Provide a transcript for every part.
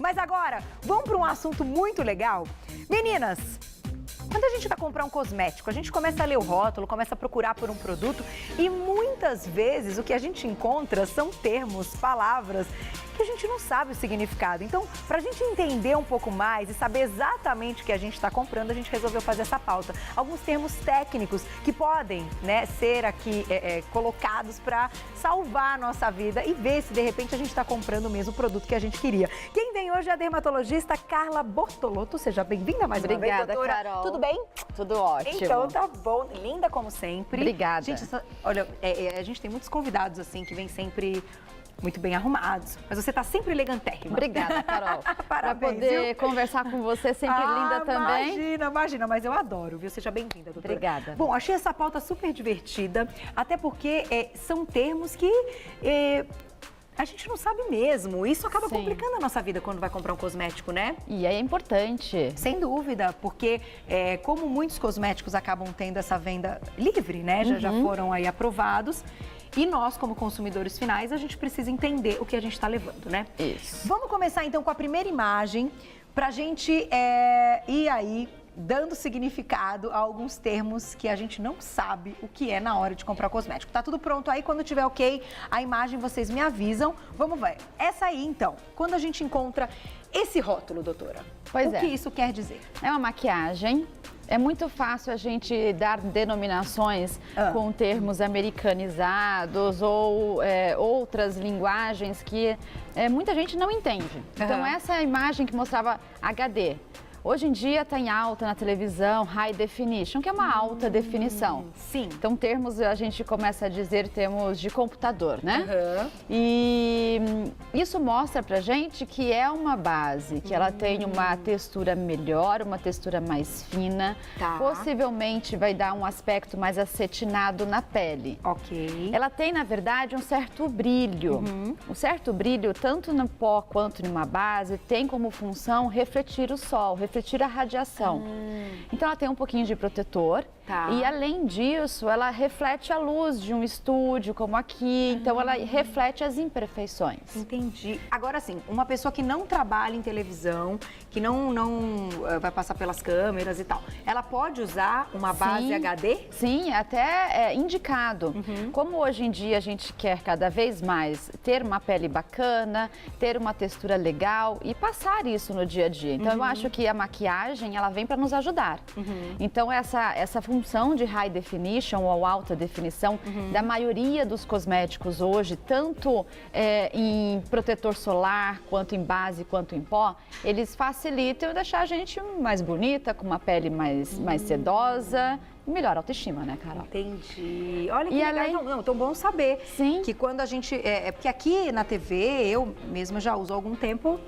Mas agora, vamos para um assunto muito legal? Meninas, quando a gente vai comprar um cosmético, a gente começa a ler o rótulo, começa a procurar por um produto e muitas vezes o que a gente encontra são termos, palavras que a gente não sabe o significado. Então, para a gente entender um pouco mais e saber exatamente o que a gente está comprando, a gente resolveu fazer essa pauta. Alguns termos técnicos que podem, né, ser aqui colocados para salvar a nossa vida e ver se de repente a gente está comprando mesmo o produto que a gente queria. Quem vem hoje é a dermatologista Carla Bortolotto. Seja bem-vinda mais uma vez, doutora. Carol. Tudo bem? Tudo ótimo. Então tá bom, linda como sempre. Obrigada. Gente, olha, a gente tem muitos convidados assim que vêm sempre muito bem arrumados, mas você tá sempre elegantérrima. Obrigada, Carol. Para poder viu? conversar com você, sempre linda também. Imagina, mas eu adoro, viu? Seja bem-vinda, doutora. Obrigada. Bom, achei essa pauta super divertida, até porque são termos que a gente não sabe mesmo. Isso acaba complicando a nossa vida quando vai comprar um cosmético, né? E é importante. Sem dúvida, porque como muitos cosméticos acabam tendo essa venda livre, né? Já foram aí aprovados. E nós, como consumidores finais, a gente precisa entender o que a gente está levando, né? Isso. Vamos começar então com a primeira imagem, para a gente ir aí dando significado a alguns termos que a gente não sabe o que é na hora de comprar cosmético. Tá tudo pronto aí? Quando tiver ok, a imagem vocês me avisam. Vamos ver. Essa aí, então, quando a gente encontra esse rótulo, doutora, o que isso quer dizer? É uma maquiagem. É muito fácil a gente dar denominações com termos americanizados ou outras linguagens que muita gente não entende. Então, essa é a imagem que mostrava HD. Hoje em dia está em alta na televisão, High Definition, que é uma alta definição. Sim. Então, termos, a gente começa a dizer termos de computador, né? E isso mostra pra gente que é uma base, que ela tem uma textura melhor, uma textura mais fina. Tá. Possivelmente vai dar um aspecto mais acetinado na pele. Ok. Ela tem, na verdade, um certo brilho. Um certo brilho, tanto no pó quanto numa base, tem como função refletir o sol, refletir a radiação. Então ela tem um pouquinho de protetor. Tá. E além disso, ela reflete a luz de um estúdio como aqui, então ela reflete as imperfeições. Entendi. Agora sim, uma pessoa que não trabalha em televisão, que não vai passar pelas câmeras e tal, ela pode usar uma base HD? Sim, até é indicado. Como hoje em dia a gente quer cada vez mais ter uma pele bacana, ter uma textura legal e passar isso no dia a dia. Então eu acho que a maquiagem, ela vem para nos ajudar. Então essa função de High Definition ou alta definição da maioria dos cosméticos hoje, tanto em protetor solar, quanto em base, quanto em pó, eles facilitam deixar a gente mais bonita, com uma pele mais sedosa. Melhor autoestima, né, Carol? Entendi. Olha que E legal. além... Não, tão bom saber. Sim. Que quando a gente... porque aqui na TV, eu mesma já uso há algum tempo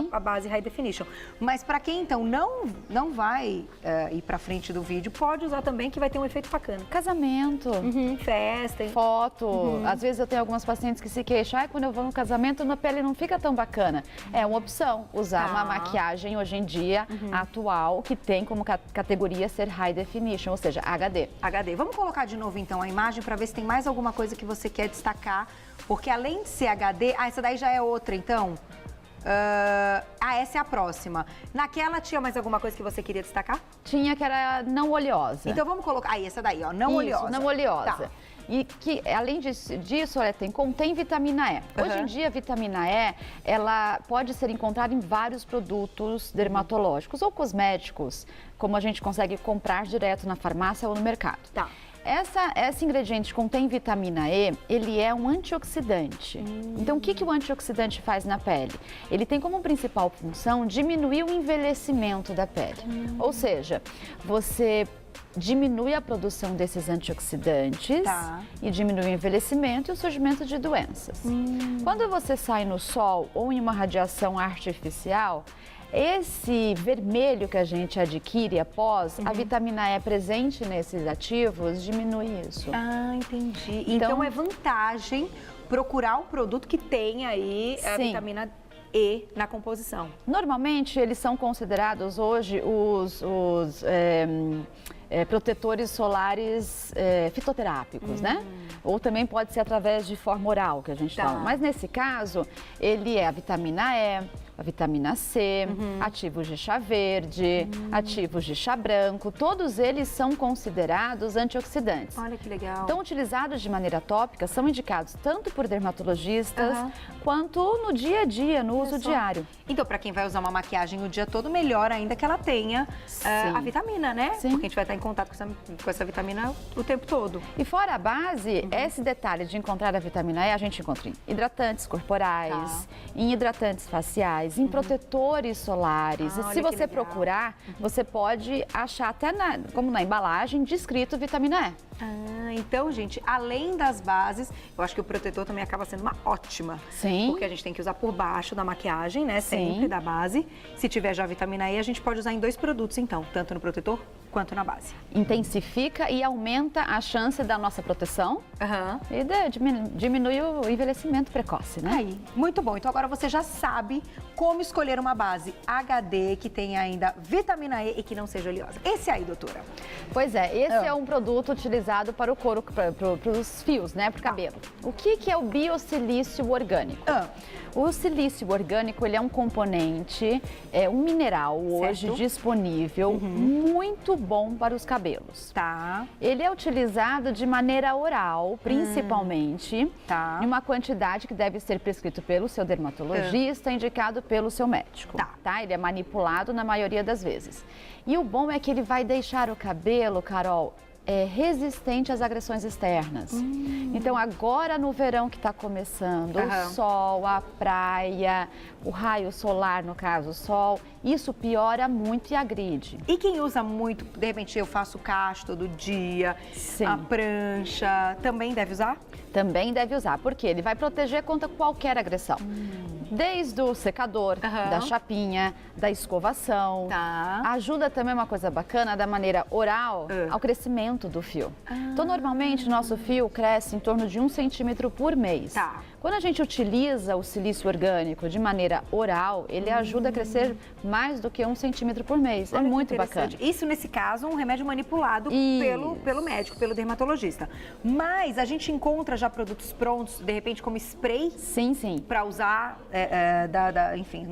a base High Definition. Mas para quem, então, não vai ir pra frente do vídeo, pode usar também, que vai ter um efeito bacana. Casamento. Festa. Foto. Às vezes eu tenho algumas pacientes que se queixam, quando eu vou no casamento, minha pele não fica tão bacana. É uma opção, usar uma maquiagem hoje em dia, atual, que tem como categoria ser High Definition, ou seja, HD. HD. Vamos colocar de novo, então, a imagem para ver se tem mais alguma coisa que você quer destacar. Porque além de ser HD... essa daí já é outra, então. Essa é a próxima. Naquela tinha mais alguma coisa que você queria destacar? Tinha, que era não oleosa. Então vamos colocar... essa daí, ó, não oleosa. Não oleosa. Tá. E que, além disso, olha, contém vitamina E. Hoje em dia, a vitamina E, ela pode ser encontrada em vários produtos dermatológicos ou cosméticos, como a gente consegue comprar direto na farmácia ou no mercado. Tá. Esse ingrediente contém vitamina E, ele é um antioxidante. Então, o que o antioxidante faz na pele? Ele tem como principal função diminuir o envelhecimento da pele. Ou seja, você diminui a produção desses antioxidantes e diminui o envelhecimento e o surgimento de doenças. Quando você sai no sol ou em uma radiação artificial, esse vermelho que a gente adquire após, a vitamina E presente nesses ativos diminui isso. Entendi. Então é vantagem procurar um produto que tenha aí a vitamina E na composição. Normalmente, eles são considerados hoje os protetores solares fitoterápicos, né? Ou também pode ser através de forma oral, que a gente fala. Mas nesse caso, ele é a vitamina E, a vitamina C, ativos de chá verde, ativos de chá branco, todos eles são considerados antioxidantes. Olha que legal. Então, utilizados de maneira tópica, são indicados tanto por dermatologistas quanto no dia a dia, no uso diário. Então, para quem vai usar uma maquiagem o dia todo, melhor ainda que ela tenha a vitamina, né? Sim. Porque a gente vai estar em contato com essa vitamina o tempo todo. E fora a base, esse detalhe de encontrar a vitamina E, a gente encontra em hidratantes corporais, em hidratantes faciais, em protetores solares. Ah, E se olha que você legal. procurar, você pode achar até, como na embalagem, descrito vitamina E. Ah, então, gente, além das bases, eu acho que o protetor também acaba sendo uma ótima. Sim. Porque a gente tem que usar por baixo da maquiagem, né? Sim. Sempre da base. Se tiver já vitamina E, a gente pode usar em 2 produtos, então, tanto no protetor quanto na base. Intensifica e aumenta a chance da nossa proteção Aham. e diminui o envelhecimento precoce, né? Aí, muito bom. Então agora você já sabe como escolher uma base HD que tenha ainda vitamina E e que não seja oleosa. Esse aí, doutora. Pois é, esse é um produto utilizado para o couro, para os fios, né, para o cabelo. O que é o biosilício orgânico? O silício orgânico, ele é um componente, um mineral hoje disponível, muito bom para os cabelos. Tá. Ele é utilizado de maneira oral, principalmente, Tá. em uma quantidade que deve ser prescrito pelo seu dermatologista, indicado pelo seu médico. Tá. Ele é manipulado na maioria das vezes. E o bom é que ele vai deixar o cabelo, Carol, resistente às agressões externas. Então, agora no verão que está começando, o sol, a praia, o raio solar, no caso, o sol, isso piora muito e agride. E quem usa muito, de repente eu faço cacho todo dia, Sim. a prancha, também deve usar? Também deve usar, porque ele vai proteger contra qualquer agressão. Desde o secador, da chapinha, da escovação. Tá. Ajuda também uma coisa bacana da maneira oral ao crescimento do fio. Então, normalmente, o nosso fio cresce em torno de 1 centímetro por mês. Tá. Quando a gente utiliza o silício orgânico de maneira oral, ele ajuda a crescer mais do que 1 centímetro por mês. Olha É que muito bacana. interessante. Isso, nesse caso, um remédio manipulado Isso. pelo médico, pelo dermatologista. Mas a gente encontra já produtos prontos, de repente, como spray, Sim, sim. para usar, enfim,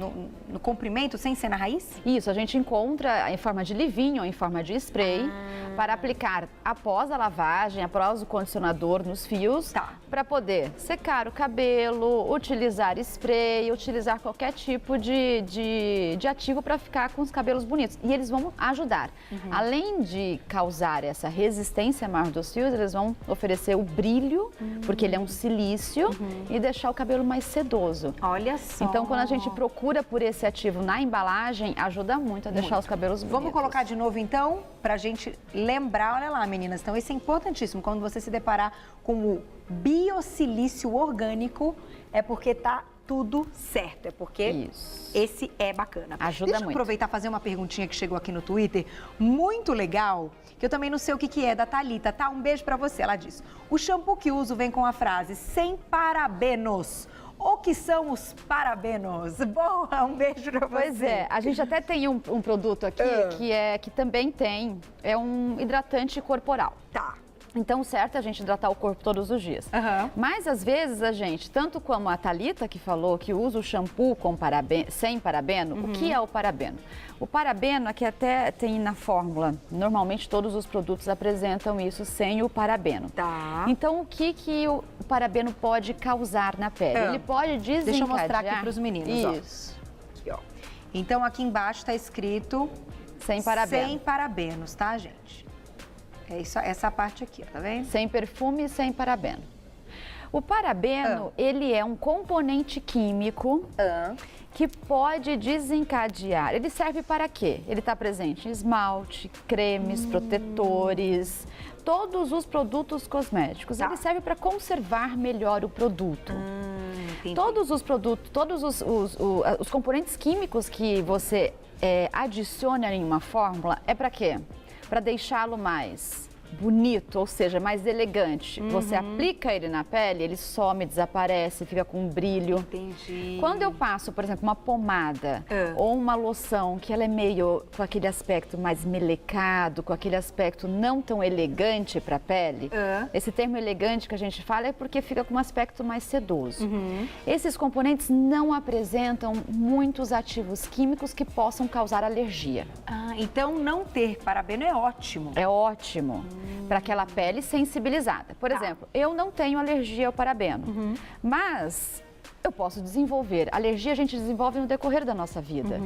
no comprimento, sem ser na raiz? Isso, a gente encontra em forma de livinho ou em forma de spray para aplicar após a lavagem, após o condicionador nos fios, Tá. para poder secar o cabelo, utilizar spray, utilizar qualquer tipo de ativo para ficar com os cabelos bonitos. E eles vão ajudar. Além de causar essa resistência maior dos fios, eles vão oferecer o brilho, porque ele é um silício, e deixar o cabelo mais sedoso. Olha só. Então, quando a gente procura por esse ativo na embalagem, ajuda muito a deixar os cabelos bonitos. Vamos colocar de novo, então, pra gente lembrar. Olha lá, meninas. Então, isso é importantíssimo. Quando você se deparar com o biosilício orgânico, é porque tá tudo certo. É porque Isso. esse é bacana. Ajuda Deixa eu muito. aproveitar e fazer uma perguntinha que chegou aqui no Twitter. Muito legal, que eu também não sei o que é, da Thalita, tá? Um beijo pra você. Ela diz: o shampoo que uso vem com a frase sem parabenos. O que são os parabenos? Boa, um beijo pra você. Pois é, a gente até tem um produto aqui que também tem, é um hidratante corporal. Tá. Então, o certo é a gente hidratar o corpo todos os dias. Mas, às vezes, a gente, tanto como a Thalita, que falou que usa o shampoo sem parabeno, o que é o parabeno? O parabeno é que até tem na fórmula, normalmente todos os produtos apresentam isso sem o parabeno. Tá. Então, o que o parabeno pode causar na pele? Ele pode desencadear... Deixa eu mostrar aqui para os meninos, ó. Isso. Aqui, ó. Então, aqui embaixo está escrito Sem parabeno. sem parabenos, tá, gente? É isso, essa parte aqui, ó, tá vendo? Sem perfume e sem parabeno. O parabeno, ele é um componente químico que pode desencadear. Ele serve para quê? Ele está presente em esmalte, cremes, protetores, todos os produtos cosméticos. Tá. Ele serve para conservar melhor o produto. Entendi. Todos os produtos, todos os componentes químicos que você adiciona em uma fórmula é para quê? Para deixá-lo mais bonito, ou seja, mais elegante. Você aplica ele na pele, ele some, desaparece, fica com um brilho. Entendi. Quando eu passo, por exemplo, uma pomada ou uma loção que ela é meio com aquele aspecto mais melecado, com aquele aspecto não tão elegante para a pele, esse termo elegante que a gente fala é porque fica com um aspecto mais sedoso. Esses componentes não apresentam muitos ativos químicos que possam causar alergia. Ah, então não ter parabeno é ótimo. É ótimo para aquela pele sensibilizada. Por exemplo, eu não tenho alergia ao parabeno, mas eu posso desenvolver. Alergia a gente desenvolve no decorrer da nossa vida.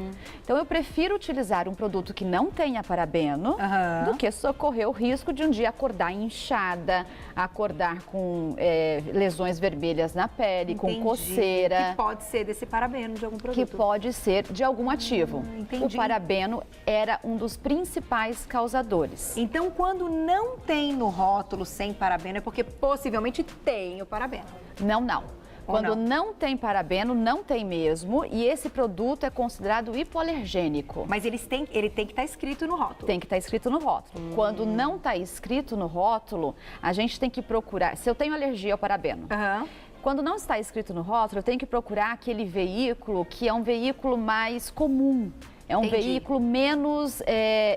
Então eu prefiro utilizar um produto que não tenha parabeno do que socorrer o risco de um dia acordar inchada, acordar com lesões vermelhas na pele, com coceira. Que pode ser desse parabeno de algum produto. Que pode ser de algum ativo. Entendi. O parabeno era um dos principais causadores. Então, quando não tem no rótulo sem parabeno, é porque possivelmente tem o parabeno. Não. Quando não tem parabeno, não tem mesmo, e esse produto é considerado hipoalergênico. Mas ele tem que estar escrito no rótulo. Tem que estar escrito no rótulo. Quando não está escrito no rótulo, a gente tem que procurar. Se eu tenho alergia ao parabeno, quando não está escrito no rótulo, eu tenho que procurar aquele veículo que é um veículo mais comum. É um veículo menos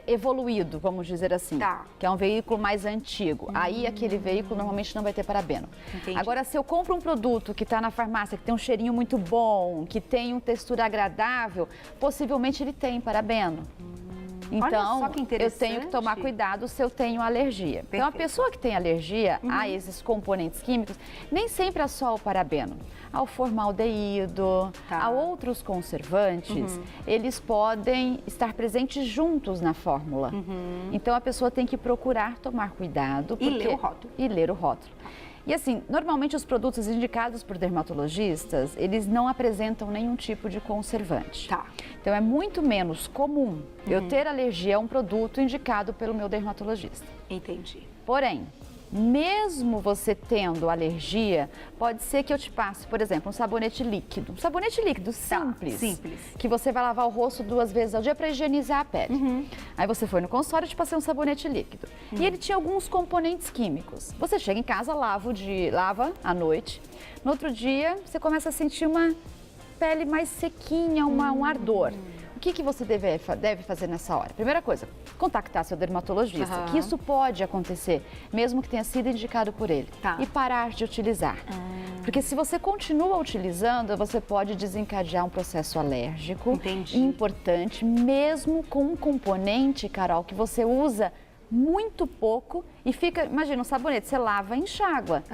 evoluído, vamos dizer assim. Que é um veículo mais antigo. Aí aquele veículo normalmente não vai ter parabeno. Agora, se eu compro um produto que está na farmácia, que tem um cheirinho muito bom, que tem uma textura agradável, possivelmente ele tem parabeno. Então, eu tenho que tomar cuidado se eu tenho alergia. Então, a pessoa que tem alergia a esses componentes químicos, nem sempre é só o parabeno. Ao formaldeído, a outros conservantes, eles podem estar presentes juntos na fórmula. Então, a pessoa tem que procurar tomar cuidado. E ler o rótulo. E ler o rótulo. E assim, normalmente os produtos indicados por dermatologistas, eles não apresentam nenhum tipo de conservante. Então é muito menos comum eu ter alergia a um produto indicado pelo meu dermatologista. Entendi. Porém, mesmo você tendo alergia, pode ser que eu te passe, por exemplo, um sabonete líquido. Um sabonete líquido simples. Que você vai lavar o rosto 2 vezes ao dia para higienizar a pele. Aí você foi no consultório e te passei um sabonete líquido. E ele tinha alguns componentes químicos. Você chega em casa, lava à noite. No outro dia, você começa a sentir uma pele mais sequinha, um ardor. O que você deve fazer nessa hora? Primeira coisa, contactar seu dermatologista, que isso pode acontecer, mesmo que tenha sido indicado por ele, e parar de utilizar. Porque se você continua utilizando, você pode desencadear um processo alérgico importante, mesmo com um componente, Carol, que você usa muito pouco e fica, imagina, um sabonete, você lava e enxágua,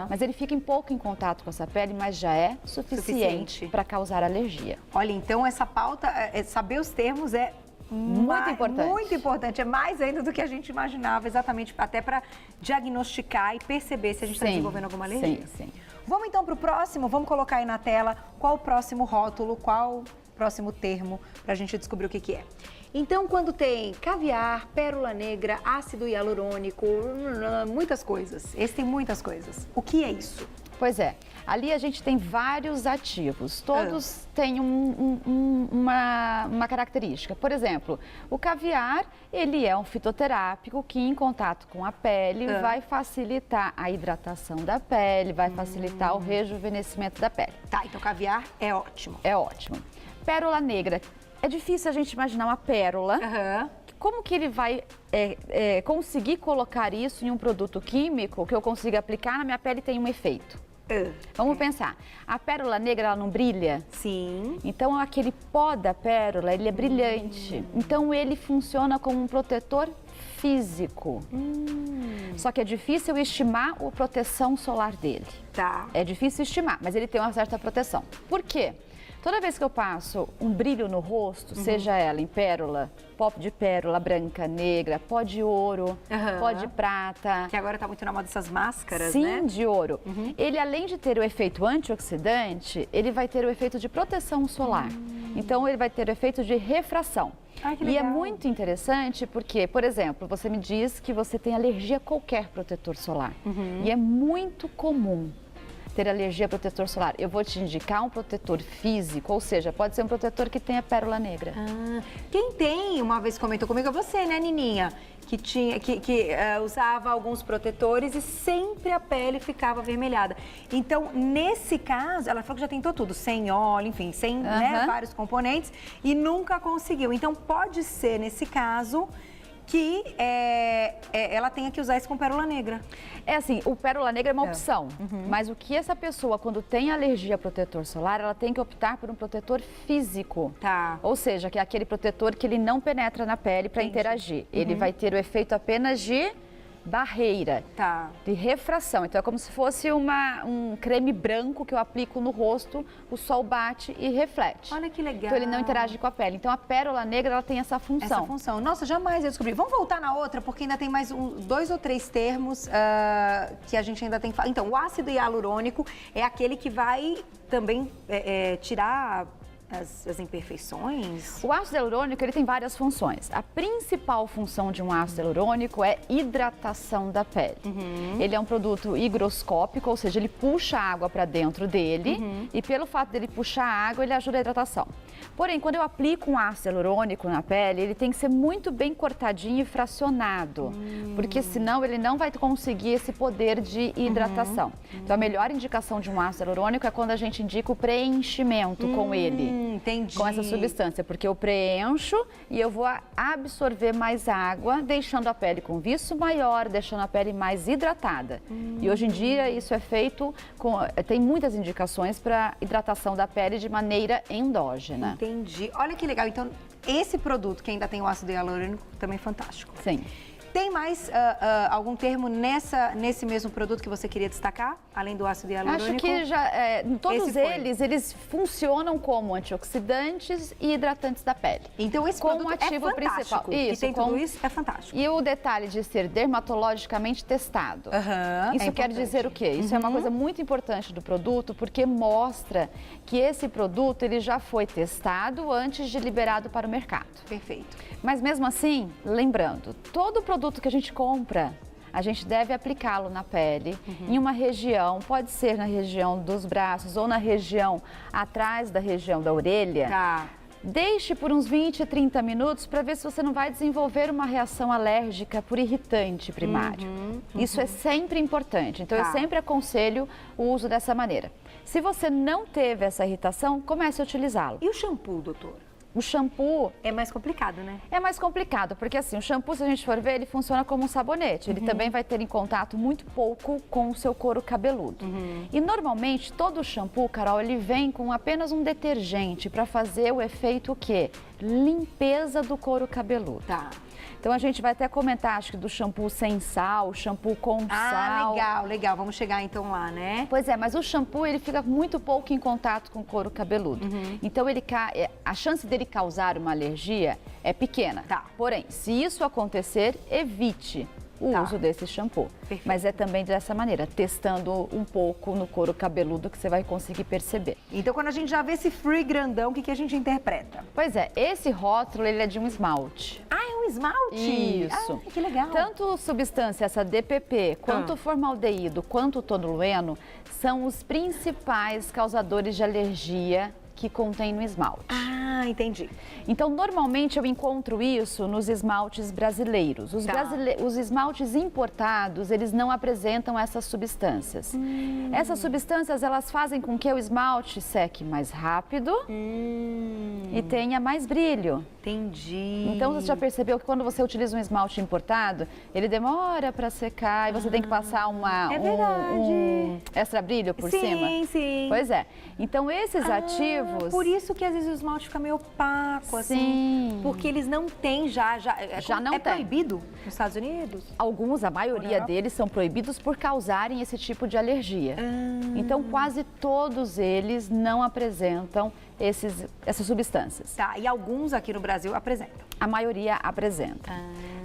mas ele fica pouco em contato com essa pele, mas já é suficiente para causar alergia. Olha, então essa pauta, saber os termos é muito importante. Muito importante, é mais ainda do que a gente imaginava, exatamente até para diagnosticar e perceber se a gente está desenvolvendo alguma alergia. Sim. Vamos então para o próximo, vamos colocar aí na tela qual o próximo rótulo, qual o próximo termo para a gente descobrir o que é. Então, quando tem caviar, pérola negra, ácido hialurônico, muitas coisas. Esse tem muitas coisas. O que é isso? Pois é, ali a gente tem vários ativos, todos têm uma característica. Por exemplo, o caviar, ele é um fitoterápico que em contato com a pele vai facilitar a hidratação da pele, vai facilitar o rejuvenescimento da pele. Então caviar é ótimo. É ótimo. Pérola negra. É difícil a gente imaginar uma pérola. Como que ele vai conseguir colocar isso em um produto químico que eu consiga aplicar na minha pele e tem um efeito? Vamos pensar. A pérola negra, ela não brilha? Sim. Então, aquele pó da pérola, ele é brilhante. Então, ele funciona como um protetor físico. Só que é difícil estimar a proteção solar dele. É difícil estimar, mas ele tem uma certa proteção. Por quê? Toda vez que eu passo um brilho no rosto, seja ela em pérola, pó de pérola branca, negra, pó de ouro, pó de prata. Que agora tá muito na moda essas máscaras, né? Sim, de ouro. Ele, além de ter o efeito antioxidante, ele vai ter o efeito de proteção solar. Então, ele vai ter o efeito de refração. E é muito interessante porque, por exemplo, você me diz que você tem alergia a qualquer protetor solar. E é muito comum ter alergia a protetor solar, eu vou te indicar um protetor físico, ou seja, pode ser um protetor que tenha pérola negra. Quem tem, uma vez comentou comigo, é você, né, Nininha? Que usava alguns protetores e sempre a pele ficava avermelhada. Então, nesse caso, ela falou que já tentou tudo, sem óleo, enfim, sem vários componentes e nunca conseguiu. Então, pode ser, nesse caso, que ela tenha que usar isso com pérola negra. É assim, o pérola negra é uma opção, mas o que essa pessoa, quando tem alergia a protetor solar, ela tem que optar por um protetor físico. Tá. Ou seja, que é aquele protetor que ele não penetra na pele para interagir. Ele vai ter o efeito apenas de barreira, de refração. Então é como se fosse um creme branco que eu aplico no rosto, o sol bate e reflete. Olha que legal. Então ele não interage com a pele. Então a pérola negra, ela tem essa função. Essa função. Nossa, jamais eu descobri. Vamos voltar na outra, porque ainda tem mais 2 ou 3 termos que a gente ainda tem que falar. Então, o ácido hialurônico é aquele que vai também tirar as imperfeições? O ácido hialurônico, ele tem várias funções. A principal função de um ácido hialurônico é hidratação da pele. Ele é um produto higroscópico, ou seja, ele puxa a água para dentro dele e pelo fato dele puxar a água, ele ajuda a hidratação. Porém, quando eu aplico um ácido hialurônico na pele, ele tem que ser muito bem cortadinho e fracionado, porque senão ele não vai conseguir esse poder de hidratação. Então, a melhor indicação de um ácido hialurônico é quando a gente indica o preenchimento com ele. Entendi. Com essa substância, porque eu preencho e eu vou absorver mais água, deixando a pele com viço maior, deixando a pele mais hidratada. E hoje em dia isso é feito tem muitas indicações para hidratação da pele de maneira endógena. Entendi. Olha que legal. Então, esse produto que ainda tem o ácido hialurônico também é fantástico. Sim. Tem mais algum termo nesse mesmo produto que você queria destacar, além do ácido hialurônico? Acho que já, todos eles funcionam como antioxidantes e hidratantes da pele. Então esse como produto ativo é fantástico. principal. Isso, e tem tudo isso, é fantástico. E o detalhe de ser dermatologicamente testado. Isso quer dizer o quê? Isso é uma coisa muito importante do produto, porque mostra que esse produto ele já foi testado antes de liberado para o mercado. Perfeito. Mas mesmo assim, lembrando, todo produto que a gente compra, a gente deve aplicá-lo na pele, em uma região, pode ser na região dos braços ou na região atrás da região da orelha. Tá. Deixe por uns 20, 30 minutos para ver se você não vai desenvolver uma reação alérgica por irritante primário. Isso é sempre importante, então eu sempre aconselho o uso dessa maneira. Se você não teve essa irritação, comece a utilizá-lo. E o shampoo, doutora? O shampoo... É mais complicado, né? É mais complicado, porque assim, o shampoo, se a gente for ver, ele funciona como um sabonete. Ele também vai ter em contato muito pouco com o seu couro cabeludo. E normalmente, todo shampoo, Carol, ele vem com apenas um detergente para fazer o efeito o quê? Limpeza do couro cabeludo. Tá. Então a gente vai até comentar, acho que do shampoo sem sal, shampoo com sal. Ah, legal, legal. Vamos chegar então lá, né? Pois é, mas o shampoo ele fica muito pouco em contato com o couro cabeludo. Então a chance dele causar uma alergia é pequena. Tá. Porém, se isso acontecer, evite o uso desse shampoo. Perfeito. Mas é também dessa maneira, testando um pouco no couro cabeludo que você vai conseguir perceber. Então, quando a gente já vê esse free grandão, o que a gente interpreta? Pois é, esse rótulo ele é de um esmalte. Ah, é um esmalte? Isso. Ah, que legal. Tanto substância, essa DPP, quanto o formaldeído, quanto o tolueno, são os principais causadores de alergia que contém no esmalte. Ah, entendi. Então, normalmente eu encontro isso nos esmaltes brasileiros. Os esmaltes importados, eles não apresentam essas substâncias. Essas substâncias, elas fazem com que o esmalte seque mais rápido e tenha mais brilho. Entendi. Então, você já percebeu que quando você utiliza um esmalte importado, ele demora para secar e você tem que passar um extra brilho por cima? Sim, sim. Pois é. Então, esses ativos... Por isso que às vezes o esmalte fica meio opaco, assim. Porque eles não têm já não é tem. proibido nos Estados Unidos? Alguns, a maioria deles, são proibidos por causarem esse tipo de alergia. Então, quase todos eles não apresentam essas substâncias. Tá, e alguns aqui no Brasil apresentam. A maioria apresenta.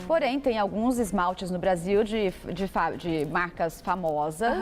Porém, tem alguns esmaltes no Brasil de marcas famosas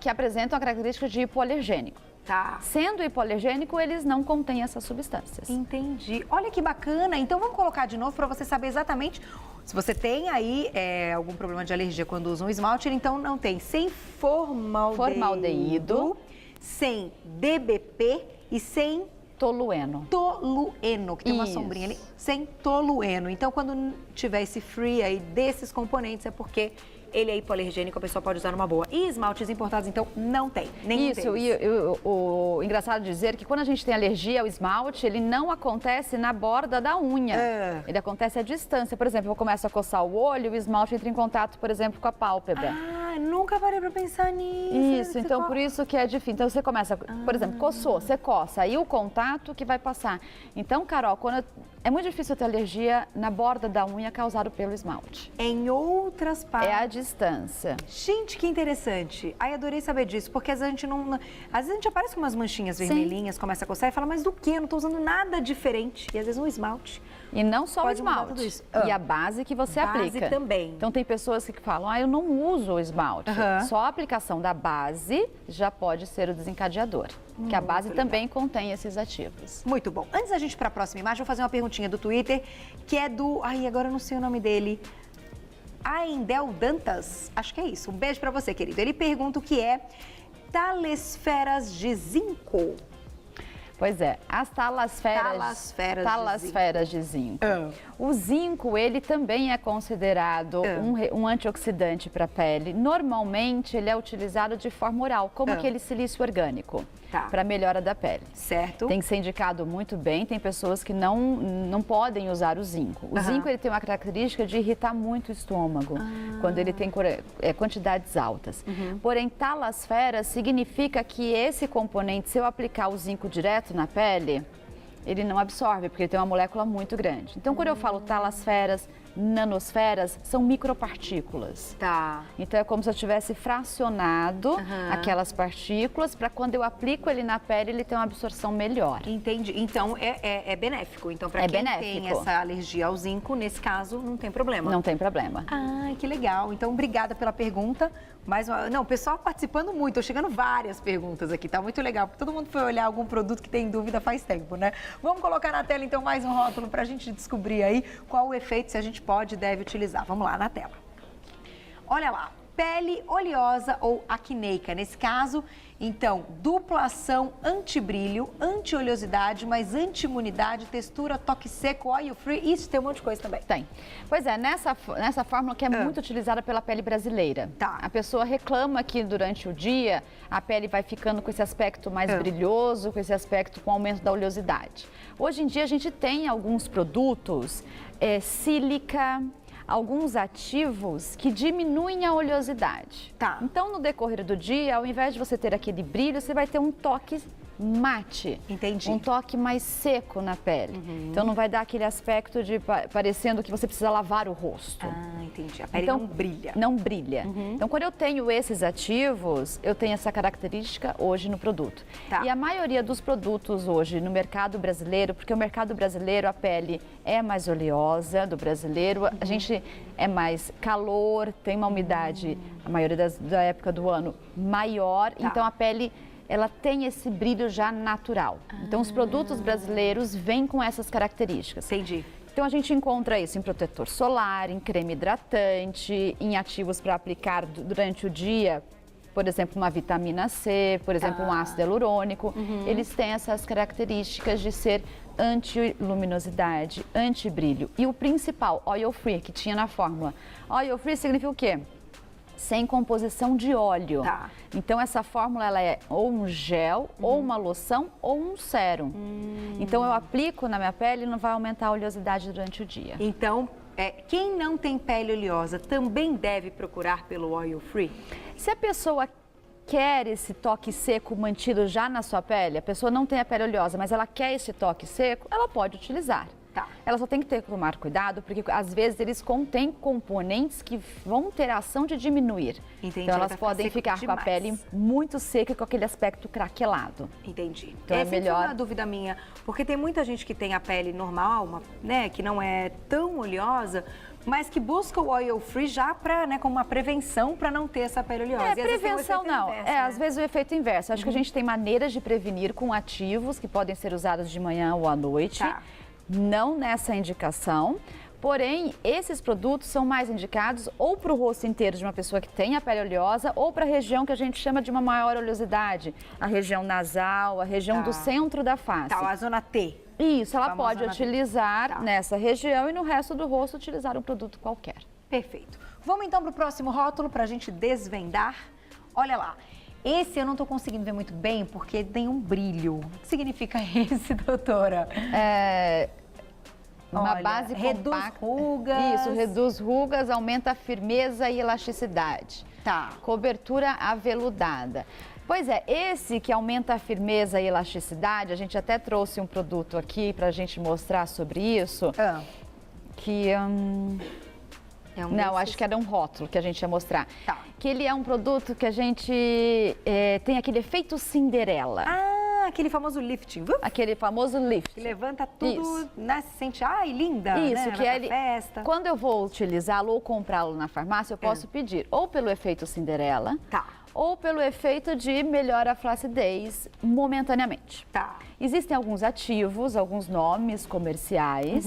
que apresentam a característica de hipoalergênico. Tá. Sendo hipoalergênico, eles não contêm essas substâncias. Entendi. Olha que bacana. Então vamos colocar de novo para você saber exatamente Se você tem aí algum problema de alergia quando usa um esmalte, ele então não tem. Sem formaldeído, sem DBP e sem tolueno. Tolueno, que tem uma Isso. sombrinha ali, sem tolueno. Então, quando tiver esse free aí desses componentes, é porque ele é hipoalergênico, a pessoa pode usar numa boa. E esmaltes importados, então, não tem, nenhum Isso, deles. e o engraçado dizer que quando a gente tem alergia ao esmalte, ele não acontece na borda da unha. Ele acontece à distância. Por exemplo, eu começo a coçar o olho, o esmalte entra em contato, por exemplo, com a pálpebra. Nunca parei pra pensar nisso. Isso, então por isso que é difícil. Então você começa, por exemplo, coçou, você coça, aí o contato que vai passar. Então, Carol, é muito difícil ter alergia na borda da unha causado pelo esmalte. Em outras partes. É a distância. Gente, que interessante. Ai, adorei saber disso, porque às vezes a gente não... Às vezes a gente aparece com umas manchinhas vermelhinhas, começa a coçar e fala, mas do que? Eu não tô usando nada diferente. E às vezes um esmalte. E não só Pode o mudar esmalte. tudo isso. E a base que você Base aplica. também. Então tem pessoas que falam, eu não uso o esmalte. Só a aplicação da base já pode ser o desencadeador. Que a base também contém esses ativos. Muito bom. Antes da gente ir para a próxima imagem, vou fazer uma perguntinha do Twitter, que é do... Ai, agora eu não sei o nome dele. Aindel Dantas. Acho que é isso. Um beijo para você, querido. Ele pergunta o que é talesferas de zinco. Pois é, as talasferas de zinco. O zinco, ele também é considerado um antioxidante para a pele. Normalmente, ele é utilizado de forma oral, como aquele silício orgânico, para melhora da pele. Certo. Tem que ser indicado muito bem, tem pessoas que não podem usar o zinco. O zinco, ele tem uma característica de irritar muito o estômago, quando ele tem quantidades altas. Porém, talasfera significa que esse componente, se eu aplicar o zinco direto na pele, ele não absorve, porque ele tem uma molécula muito grande. Então, quando eu falo talasferas, nanosferas, são micropartículas. Então, é como se eu tivesse fracionado aquelas partículas para quando eu aplico ele na pele, ele ter uma absorção melhor. Entendi. Então, é benéfico. Então, para quem tem essa alergia ao zinco, nesse caso, não tem problema. Não tem problema. Ai, que legal. Então, obrigada pela pergunta. Não, o pessoal participando muito, tô chegando várias perguntas aqui, tá muito legal, porque todo mundo foi olhar algum produto que tem dúvida faz tempo, né? Vamos colocar na tela, então, mais um rótulo pra gente descobrir aí qual o efeito, se a gente pode e deve utilizar. Vamos lá, na tela. Olha lá, pele oleosa ou acneica, nesse caso, então, dupla ação anti-brilho, anti-oleosidade, mas anti-imunidade, textura, toque seco, oil free, isso tem um monte de coisa também. Tem. Pois é, nessa fórmula que é muito utilizada pela pele brasileira. A pessoa reclama que durante o dia a pele vai ficando com esse aspecto mais brilhoso, com esse aspecto com aumento da oleosidade. Hoje em dia a gente tem alguns produtos, sílica, alguns ativos que diminuem a oleosidade. Então, no decorrer do dia, ao invés de você ter aquele brilho, você vai ter um toque mate. Entendi. Um toque mais seco na pele. Então, não vai dar aquele aspecto de parecendo que você precisa lavar o rosto. Entendi. A pele não brilha. Não brilha. Então, quando eu tenho esses ativos, eu tenho essa característica hoje no produto. E a maioria dos produtos hoje no mercado brasileiro, porque o mercado brasileiro, a pele é mais oleosa do brasileiro, a gente é mais calor, tem uma umidade, a maioria da época do ano, maior, então a pele ela tem esse brilho já natural. Então, os produtos brasileiros vêm com essas características. Entendi. Então, a gente encontra isso em protetor solar, em creme hidratante, em ativos para aplicar durante o dia, por exemplo, uma vitamina C, por exemplo, um ácido hialurônico. Eles têm essas características de ser anti-luminosidade, anti-brilho. E o principal, oil free, que tinha na fórmula. Oil free significa o quê? Sem composição de óleo. Então, essa fórmula ela é ou um gel, ou uma loção, ou um sérum. Então, eu aplico na minha pele e não vai aumentar a oleosidade durante o dia. Então, quem não tem pele oleosa também deve procurar pelo oil free? Se a pessoa quer esse toque seco mantido já na sua pele, a pessoa não tem a pele oleosa, mas ela quer esse toque seco, ela pode utilizar. Ela só tem que tomar cuidado, porque às vezes eles contêm componentes que vão ter a ação de diminuir. Entendi. Então elas podem ficar com a pele muito seca e com aquele aspecto craquelado. Entendi. Então é melhor. Uma dúvida minha, porque tem muita gente que tem a pele normal, né, que não é tão oleosa, mas que busca o oil free já para, né, como uma prevenção para não ter essa pele oleosa. Prevenção não. Às vezes o efeito inverso. Acho que a gente tem maneiras de prevenir com ativos que podem ser usados de manhã ou à noite. Não nessa indicação, Porém, esses produtos são mais indicados ou para o rosto inteiro de uma pessoa que tem a pele oleosa ou para a região que a gente chama de uma maior oleosidade, a região nasal, a região do centro da face. Tá, a zona T. Isso, ela pode utilizar Tá. nessa região e no resto do rosto utilizar um produto qualquer. Perfeito. Vamos então para o próximo rótulo para a gente desvendar. Olha lá. Esse eu não estou conseguindo ver muito bem porque tem um brilho. O que significa esse, doutora? Uma Olha, base reduz compacta. rugas. Isso, reduz rugas, aumenta a firmeza e elasticidade. Tá. Cobertura aveludada. Pois é, esse que aumenta a firmeza e elasticidade, a gente até trouxe um produto aqui para a gente mostrar sobre isso, que... Não, acho que era um rótulo que a gente ia mostrar. Tá. Que ele é um produto que a gente tem aquele efeito Cinderela. Ah, aquele famoso lifting. Aquele famoso lift. Que levanta tudo, né? Se sente, linda, Isso, né? que Vai ele, pra festa. quando eu vou utilizá-lo ou comprá-lo na farmácia, eu posso pedir ou pelo efeito Cinderela, Tá. ou pelo efeito de melhora a flacidez momentaneamente. Tá. Existem alguns ativos, alguns nomes comerciais,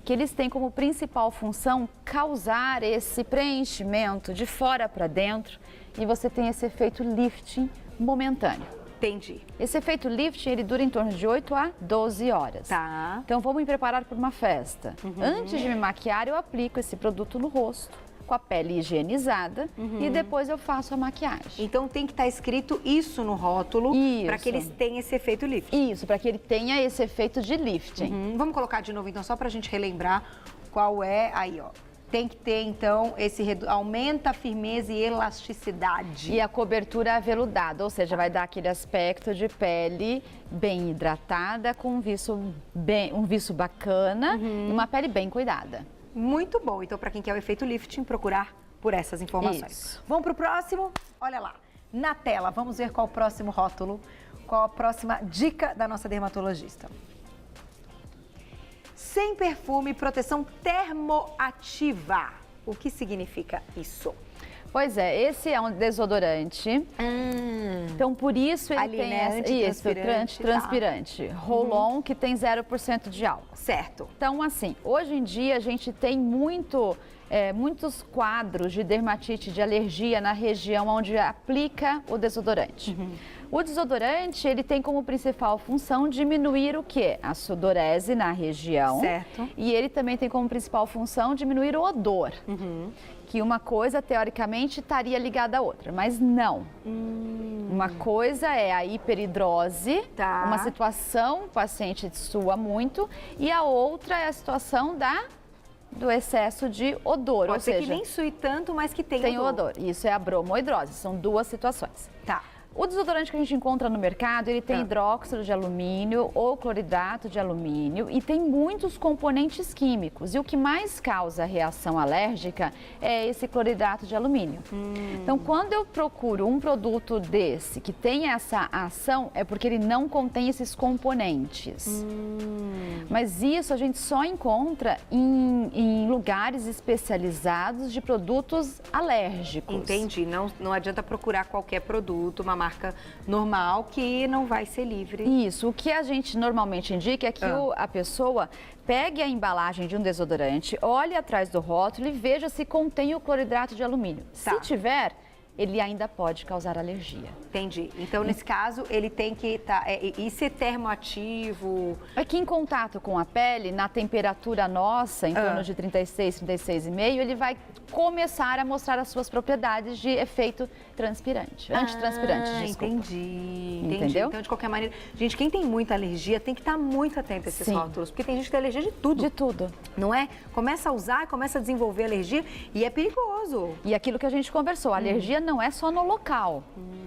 que eles têm como principal função causar esse preenchimento de fora para dentro e você tem esse efeito lifting momentâneo. Entendi. Esse efeito lifting, ele dura em torno de 8 a 12 horas. Tá. Então, vou me preparar para uma festa. Antes de me maquiar, eu aplico esse produto no rosto, com a pele higienizada, e depois eu faço a maquiagem. Então tem que estar escrito isso no rótulo para que eles tenham esse efeito lifting. Isso, para que ele tenha esse efeito de lifting. Vamos colocar de novo então, só para a gente relembrar qual é. Aí, ó. Tem que ter, então, esse aumenta a firmeza e elasticidade. E a cobertura aveludada, ou seja, vai dar aquele aspecto de pele bem hidratada, com um viço bacana e uma pele bem cuidada. Muito bom. Então, para quem quer o efeito lifting, procurar por essas informações. Isso. Vamos para o próximo? Olha lá. Na tela, vamos ver qual o próximo rótulo, qual a próxima dica da nossa dermatologista. Sem perfume, proteção termoativa. O que significa isso? Pois é, esse é um desodorante. Então, por isso ele Ali, tem né? Antitranspirante. Roll-on, que tem 0% de álcool. Certo. Então, assim, hoje em dia a gente tem muitos quadros de dermatite, de alergia na região onde aplica o desodorante. O desodorante, ele tem como principal função diminuir o quê? A sudorese na região. Certo. E ele também tem como principal função diminuir o odor. Que uma coisa, teoricamente, estaria ligada à outra, mas não. Uma coisa é a hiperidrose, Tá. uma situação, o paciente sua muito, e a outra é a situação do excesso de odor. Pode ou ser seja, que nem sue tanto, mas que tem tem odor. Isso é a bromoidrose, são duas situações. Tá. O desodorante que a gente encontra no mercado, ele tem hidróxido de alumínio ou cloridrato de alumínio e tem muitos componentes químicos. E o que mais causa reação alérgica é esse cloridrato de alumínio. Então, quando eu procuro um produto desse que tem essa ação, é porque ele não contém esses componentes. Mas isso a gente só encontra em lugares especializados de produtos alérgicos. Entendi. Não adianta procurar qualquer produto, uma marca normal, que não vai ser livre. Isso. O que a gente normalmente indica é que a pessoa pegue a embalagem de um desodorante, olhe atrás do rótulo e veja se contém o cloridrato de alumínio. Tá. Se tiver, ele ainda pode causar alergia. Entendi. Então, nesse caso, ele tem que estar... e ser termoativo? Aqui em contato com a pele, na temperatura nossa, em torno de 36, 36,5, ele vai começar a mostrar as suas propriedades de efeito transpirante, antitranspirante, desculpa. Entendi. Entendeu? Então, de qualquer maneira... Gente, quem tem muita alergia tem que estar muito atento a esses Sim. rótulos, porque tem gente que tem alergia de tudo. De tudo. Não é? Começa a usar, começa a desenvolver alergia e é perigoso. E aquilo que a gente conversou, a alergia não é só no local.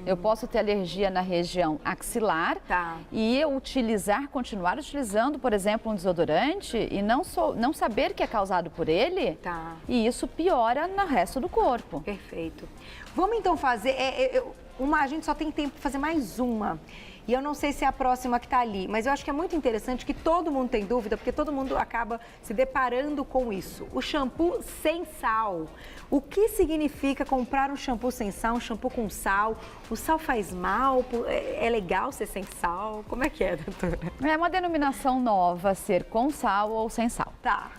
Eu posso ter alergia na região axilar e eu continuar utilizando, por exemplo, um desodorante e não saber que é causado por ele. E isso piora no resto do corpo. Perfeito. Vamos então fazer... a gente só tem tempo para fazer mais uma. E eu não sei se é a próxima que está ali, mas eu acho que é muito interessante que todo mundo tem dúvida, porque todo mundo acaba se deparando com isso. O shampoo sem sal. O que significa comprar um shampoo sem sal, um shampoo com sal? O sal faz mal? É legal ser sem sal? Como é que é, doutora? É uma denominação nova ser com sal ou sem sal. Tá.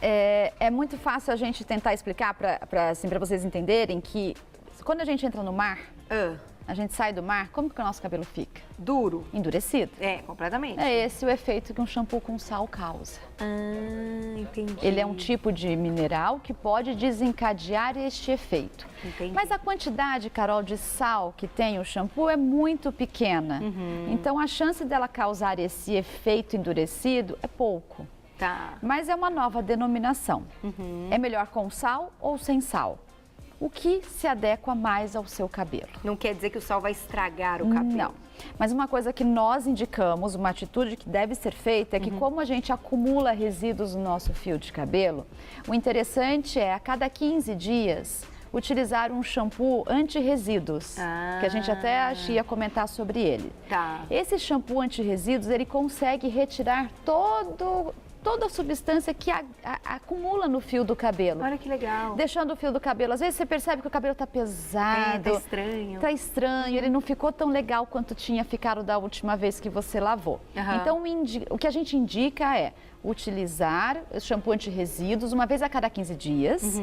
É muito fácil a gente tentar explicar para vocês entenderem que quando a gente entra no mar, a gente sai do mar, como que o nosso cabelo fica? Duro. Endurecido. É, completamente. É esse o efeito que um shampoo com sal causa. Entendi. Ele é um tipo de mineral que pode desencadear este efeito. Entendi. Mas a quantidade, Carol, de sal que tem o shampoo é muito pequena. Então a chance dela causar esse efeito endurecido é pouco. Tá. Mas é uma nova denominação. É melhor com sal ou sem sal? O que se adequa mais ao seu cabelo? Não quer dizer que o sal vai estragar o cabelo. Não. Mas uma coisa que nós indicamos, uma atitude que deve ser feita, é que como a gente acumula resíduos no nosso fio de cabelo, o interessante é a cada 15 dias utilizar um shampoo anti-resíduos, que a gente até ia comentar sobre ele. Tá. Esse shampoo anti-resíduos, ele consegue retirar toda a substância que acumula no fio do cabelo. Olha que legal. Deixando o fio do cabelo. Às vezes você percebe que o cabelo está pesado. Tá estranho. Tá estranho, ele não ficou tão legal quanto tinha ficado da última vez que você lavou. Então, o que a gente indica é utilizar shampoo anti-resíduos uma vez a cada 15 dias.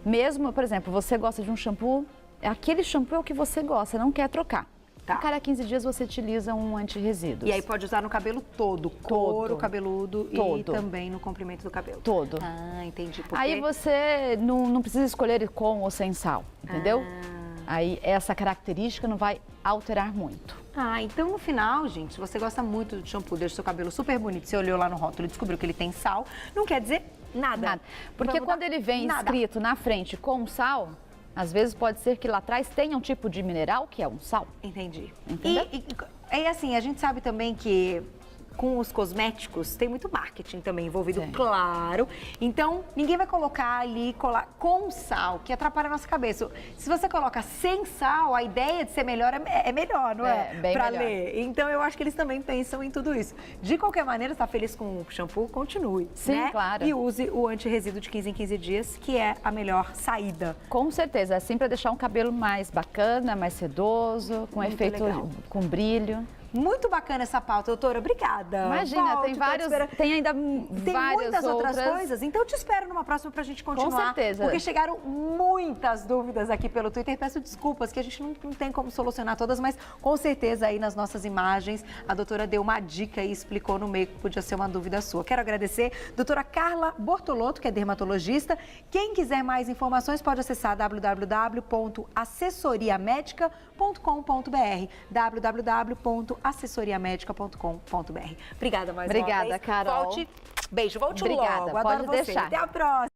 Mesmo, por exemplo, você gosta de um shampoo, aquele shampoo é o que você gosta, não quer trocar. Tá. A cada 15 dias você utiliza um anti-resíduos. E aí pode usar no cabelo todo, couro cabeludo e também no comprimento do cabelo. Todo. Entendi. Aí você não precisa escolher com ou sem sal, entendeu? Aí essa característica não vai alterar muito. Então no final, gente, se você gosta muito de shampoo, deixa o seu cabelo super bonito, você olhou lá no rótulo e descobriu que ele tem sal, não quer dizer nada. Porque quando ele vem escrito na frente com sal, às vezes pode ser que lá atrás tenha um tipo de mineral que é um sal. Entendi. Entendeu? E assim, a gente sabe também que com os cosméticos tem muito marketing também envolvido, claro. Então, ninguém vai colocar ali, colar com sal, que atrapalha a nossa cabeça. Se você coloca sem sal, a ideia de ser melhor é melhor, não é? Bem pra melhor. ler. Então, eu acho que eles também pensam em tudo isso. De qualquer maneira, está feliz com o shampoo? Continue, Sim, né? claro. E use o anti-resíduo de 15 em 15 dias, que é a melhor saída. Com certeza, assim para deixar um cabelo mais bacana, mais sedoso, com Muito efeito, legal. com brilho. Muito bacana essa pauta, doutora. Obrigada. Imagina, Volte, tem ainda tem várias muitas outras coisas, então eu te espero numa próxima pra gente continuar. Com certeza. Porque chegaram muitas dúvidas aqui pelo Twitter. Peço desculpas que a gente não tem como solucionar todas, mas com certeza aí nas nossas imagens a doutora deu uma dica e explicou no meio que podia ser uma dúvida sua. Quero agradecer a doutora Carla Bortolotto, que é dermatologista. Quem quiser mais informações pode acessar www.assessoriamedica.com.br www.assessoriamedica.com.br. Obrigada mais uma vez. Obrigada, Carol. Beijo, volte Obrigada, logo. Adoro pode você. deixar. Até a próxima.